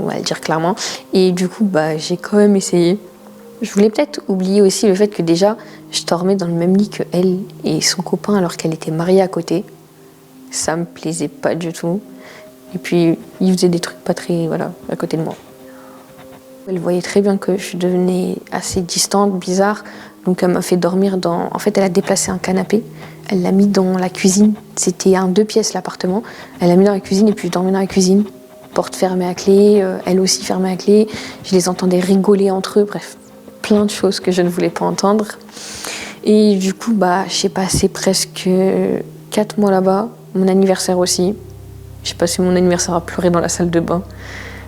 on va le dire clairement. Et du coup, j'ai quand même essayé. Je voulais peut-être oublier aussi le fait que déjà, je dormais dans le même lit que elle et son copain alors qu'elle était mariée à côté. Ça me plaisait pas du tout. Et puis, il faisait des trucs pas très, à côté de moi. Elle voyait très bien que je devenais assez distante, bizarre. Donc elle m'a fait dormir dans... En fait, elle a déplacé un canapé. Elle l'a mis dans la cuisine. C'était un 2 pièces l'appartement. Elle l'a mis dans la cuisine et puis je dormais dans la cuisine. Porte fermée à clé, elle aussi fermée à clé. Je les entendais rigoler entre eux. Bref, plein de choses que je ne voulais pas entendre. Et du coup, j'ai passé presque 4 mois là-bas. Mon anniversaire aussi. J'ai passé mon anniversaire à pleurer dans la salle de bain.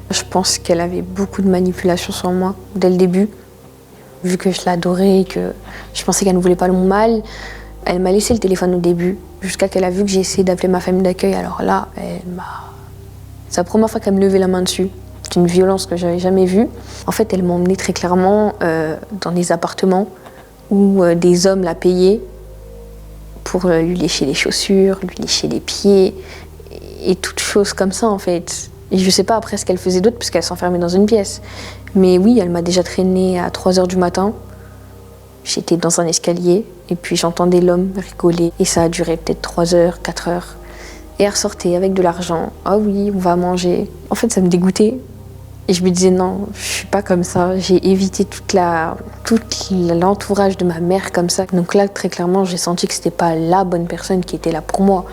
Je pense qu'elle avait beaucoup de manipulation sur moi dès le début. Vu que je l'adorais et que je pensais qu'elle ne voulait pas mon mal, elle m'a laissé le téléphone au début, jusqu'à qu'elle a vu que j'ai essayé d'appeler ma famille d'accueil. Alors là, c'est la première fois qu'elle me levait la main dessus. C'est une violence que j'avais jamais vue. En fait, elle m'emmenait très clairement dans des appartements où des hommes la payaient pour lui lécher les chaussures, lui lécher les pieds et toutes choses comme ça en fait. Et je sais pas après ce qu'elle faisait d'autre puisqu'elle s'enfermait dans une pièce. Mais oui, elle m'a déjà traînée à 3h du matin. J'étais dans un escalier et puis j'entendais l'homme rigoler. Et ça a duré peut-être 3h, 4h. Et elle ressortait avec de l'argent. Ah oui, on va manger. En fait, ça me dégoûtait. Et je me disais non, je suis pas comme ça. J'ai évité tout l'entourage de ma mère comme ça. Donc là, très clairement, j'ai senti que c'était pas la bonne personne qui était là pour moi.